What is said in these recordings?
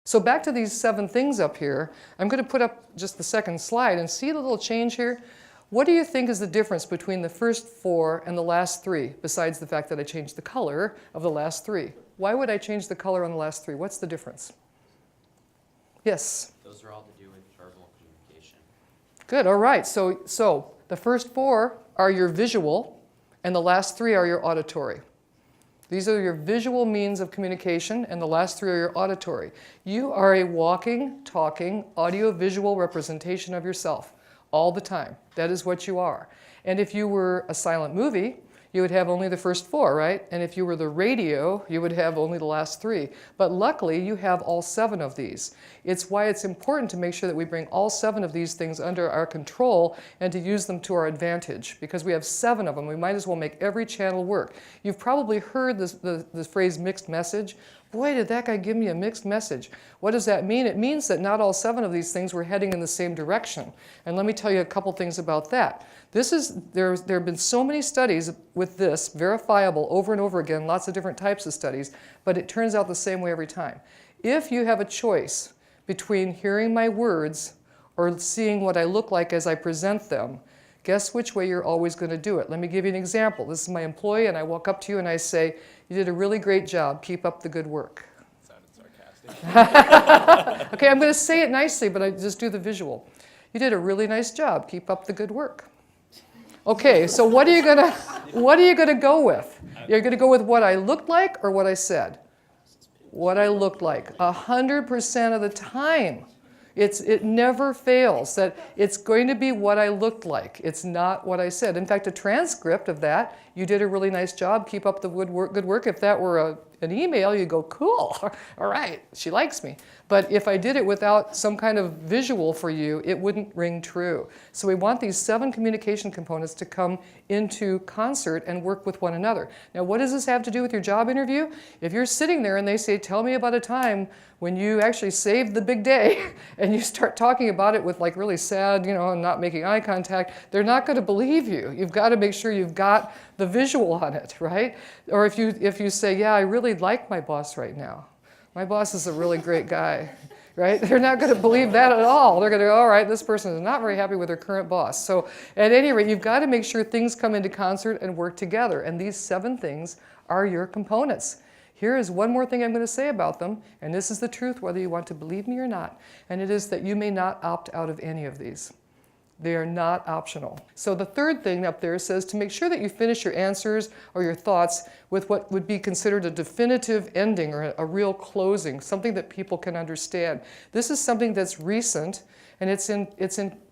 So back to these 7 things up here. I'm going to put up just the second slide and see the little change here. What do you think is the difference between the first 4 and the last 3, besides the fact that I changed the color of the last 3? Why would I change the color on the last 3? What's the difference? Yes? Those are all to do with verbal communication. Good, all right. So the first 4 are your visual, and the last 3 are your auditory. These are your visual means of communication, and the last 3 are your auditory. You are a walking, talking, audio-visual representation of yourself all the time. That is what you are. And if you were a silent movie, you would have only the first 4, right? And if you were the radio, you would have only the last 3. But luckily, you have all 7 of these. It's why it's important to make sure that we bring all 7 of these things under our control and to use them to our advantage. Because we have 7 of them, we might as well make every channel work. You've probably heard the phrase mixed message. Boy, did that guy give me a mixed message. What does that mean? It means that not all 7 of these things were heading in the same direction. And let me tell you a couple things about that. There have been so many studies with this, verifiable over and over again, lots of different types of studies, but it turns out the same way every time. If you have a choice between hearing my words or seeing what I look like as I present them, guess which way you're always going to do it. Let me give you an example. This is my employee, and I walk up to you and I say, "You did a really great job. Keep up the good work." Sounded sarcastic. Okay, I'm going to say it nicely, but I just do the visual. "You did a really nice job. Keep up the good work." Okay, so what are you gonna go with? You're gonna go with what I looked like or what I said? What I looked like. 100% of the time. It never fails that it's going to be what I looked like. It's not what I said. In fact, a transcript of that, "You did a really nice job, keep up the good work." If that were an email, you go, "Cool, all right, she likes me." But if I did it without some kind of visual for you, it wouldn't ring true. So we want these 7 communication components to come into concert and work with one another. Now, what does this have to do with your job interview? If you're sitting there and they say, "Tell me about a time when you actually saved the big day," and you start talking about it with like really sad, and not making eye contact, they're not going to believe you. You've got to make sure you've got the visual on it, right? Or if you say, "Yeah, I really like my boss right now. My boss is a really great guy," right? They're not going to believe that at all. They're going to go, "All right, this person is not very happy with their current boss." So at any rate, you've got to make sure things come into concert and work together. And these 7 things are your components. Here is one more thing I'm going to say about them, and this is the truth whether you want to believe me or not, and it is that you may not opt out of any of these. They are not optional. So the third thing up there says to make sure that you finish your answers or your thoughts with what would be considered a definitive ending or a real closing, something that people can understand. This is something that's recent, and it's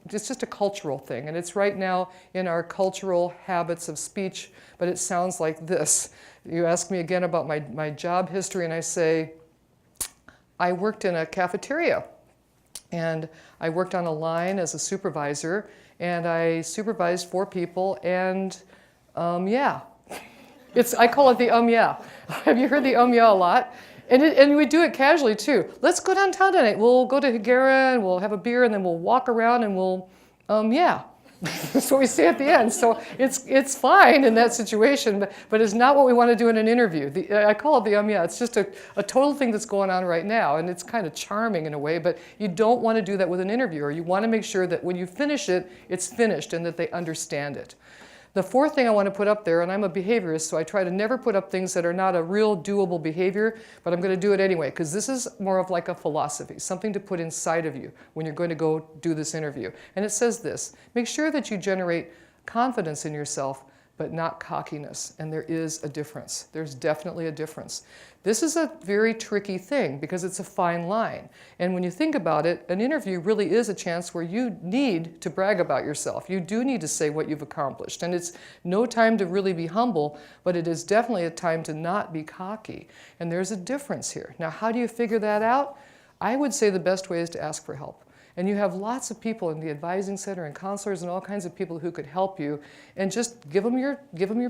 just a cultural thing, and it's right now in our cultural habits of speech, but it sounds like this. You ask me again about my job history, and I say, "I worked in a cafeteria. And I worked on a line as a supervisor, and I supervised 4 people, and yeah." I call it the yeah. Have you heard the yeah a lot? And we do it casually too. "Let's go downtown tonight. We'll go to Higuera and we'll have a beer and then we'll walk around and we'll, yeah." That's what we say at the end. So it's fine in that situation, but it's not what we want to do in an interview. I call it the yeah. It's just a total thing that's going on right now, and it's kind of charming in a way, but you don't want to do that with an interviewer. You want to make sure that when you finish it, it's finished and that they understand it. The fourth thing I want to put up there, and I'm a behaviorist, so I try to never put up things that are not a real doable behavior, but I'm going to do it anyway, because this is more of like a philosophy, something to put inside of you when you're going to go do this interview. And it says this: make sure that you generate confidence in yourself, but not cockiness. And there is a difference. There's definitely a difference. This is a very tricky thing because it's a fine line. And when you think about it, an interview really is a chance where you need to brag about yourself. You do need to say what you've accomplished. And it's no time to really be humble, but it is definitely a time to not be cocky. And there's a difference here. Now, how do you figure that out? I would say the best way is to ask for help. And you have lots of people in the advising center and counselors and all kinds of people who could help you, and just give them your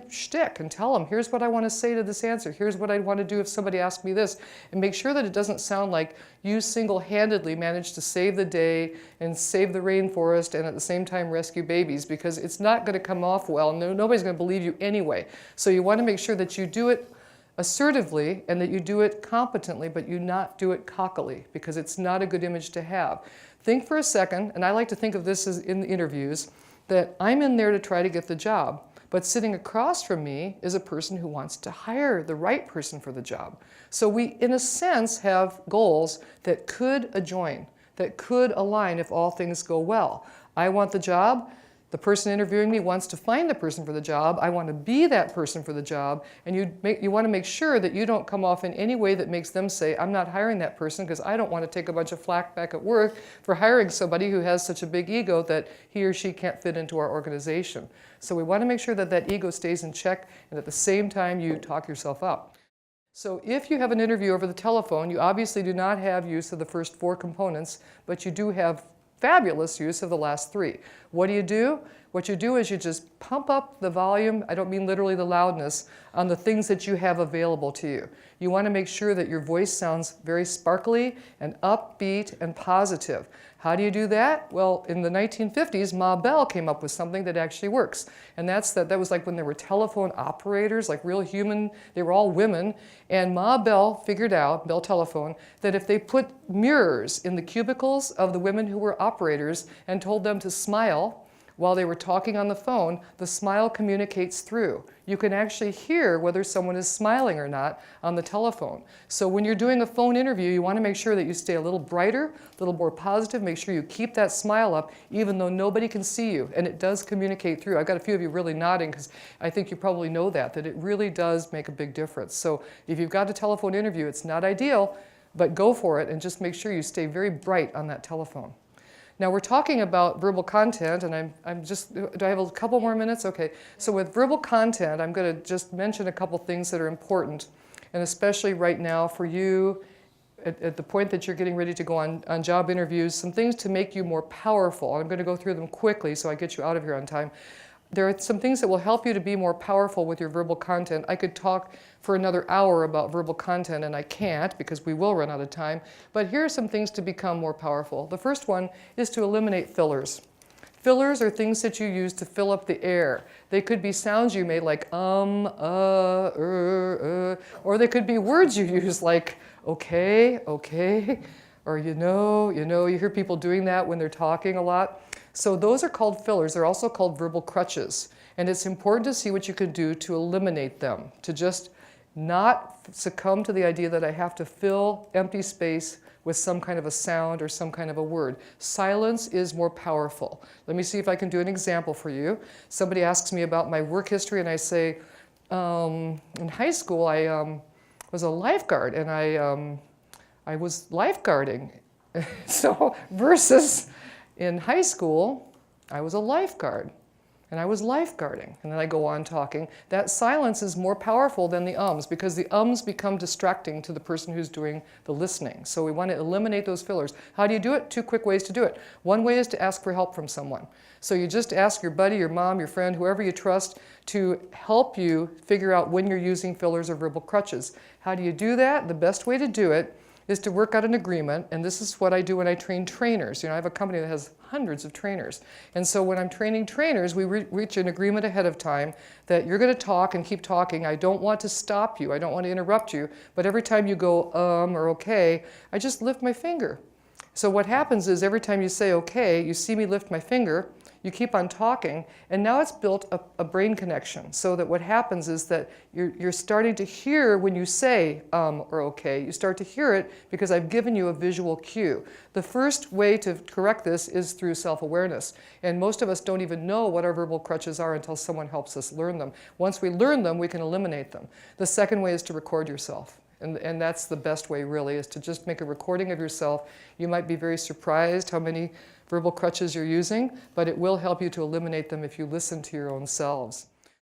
shtick and tell them, "Here's what I want to say to this answer. Here's what I want to do if somebody asks me this." And make sure that it doesn't sound like you single-handedly managed to save the day and save the rainforest and at the same time rescue babies, because it's not going to come off well. Nobody's going to believe you anyway. So you want to make sure that you do it assertively and that you do it competently, but you not do it cockily, because it's not a good image to have. Think for a second, and I like to think of this as in the interviews, that I'm in there to try to get the job, but sitting across from me is a person who wants to hire the right person for the job. So we, in a sense, have goals that could adjoin, that could align if all things go well. I want the job. The person interviewing me wants to find the person for the job. I want to be that person for the job. And you want to make sure that you don't come off in any way that makes them say, I'm not hiring that person because I don't want to take a bunch of flack back at work for hiring somebody who has such a big ego that he or she can't fit into our organization. So we want to make sure that that ego stays in check, and at the same time you talk yourself up. So if you have an interview over the telephone, you obviously do not have use of the first 4 components, but you do have fabulous use of the last 3. What do? What you do is you just pump up the volume, I don't mean literally the loudness, on the things that you have available to you. You want to make sure that your voice sounds very sparkly and upbeat and positive. How do you do that? Well, in the 1950s, Ma Bell came up with something that actually works. And that was like when there were telephone operators, like real human, they were all women. And Ma Bell figured out, Bell Telephone, that if they put mirrors in the cubicles of the women who were operators and told them to smile while they were talking on the phone, the smile communicates through. You can actually hear whether someone is smiling or not on the telephone. So when you're doing a phone interview, you want to make sure that you stay a little brighter, a little more positive. Make sure you keep that smile up even though nobody can see you. And it does communicate through. I've got a few of you really nodding because I think you probably know that it really does make a big difference. So if you've got a telephone interview, it's not ideal, but go for it and just make sure you stay very bright on that telephone. Now we're talking about verbal content, and do I have a couple more minutes? Okay, so with verbal content, I'm going to just mention a couple things that are important, and especially right now for you, at the point that you're getting ready to go on job interviews, some things to make you more powerful. I'm going to go through them quickly so I get you out of here on time. There are some things that will help you to be more powerful with your verbal content. I could talk for another hour about verbal content, and I can't because we will run out of time. But here are some things to become more powerful. The first one is to eliminate fillers. Fillers are things that you use to fill up the air. They could be sounds you made like or they could be words you use like okay, okay, or you know, you hear people doing that when they're talking a lot. So those are called fillers. They're also called verbal crutches. And it's important to see what you can do to eliminate them, to just not succumb to the idea that I have to fill empty space with some kind of a sound or some kind of a word. Silence is more powerful. Let me see if I can do an example for you. Somebody asks me about my work history and I say, in high school I was a lifeguard and I was lifeguarding. So versus in high school, I was a lifeguard, and I was lifeguarding. And then I go on talking. That silence is more powerful than the ums, because the ums become distracting to the person who's doing the listening. So we want to eliminate those fillers. How do you do it? 2 quick ways to do it. One way is to ask for help from someone. So you just ask your buddy, your mom, your friend, whoever you trust, to help you figure out when you're using fillers or verbal crutches. How do you do that? The best way to do it is to work out an agreement, and this is what I do when I train trainers. You know, I have a company that has hundreds of trainers. And so when I'm training trainers, we reach an agreement ahead of time that you're going to talk and keep talking. I don't want to stop you. I don't want to interrupt you. But every time you go or okay, I just lift my finger. So what happens is every time you say okay, you see me lift my finger, you keep on talking, and now it's built a brain connection. So that what happens is that you're starting to hear when you say or okay, you start to hear it because I've given you a visual cue. The first way to correct this is through self-awareness. And most of us don't even know what our verbal crutches are until someone helps us learn them. Once we learn them, we can eliminate them. The second way is to record yourself. And that's the best way, really, is to just make a recording of yourself. You might be very surprised how many verbal crutches you're using, but it will help you to eliminate them if you listen to your own selves.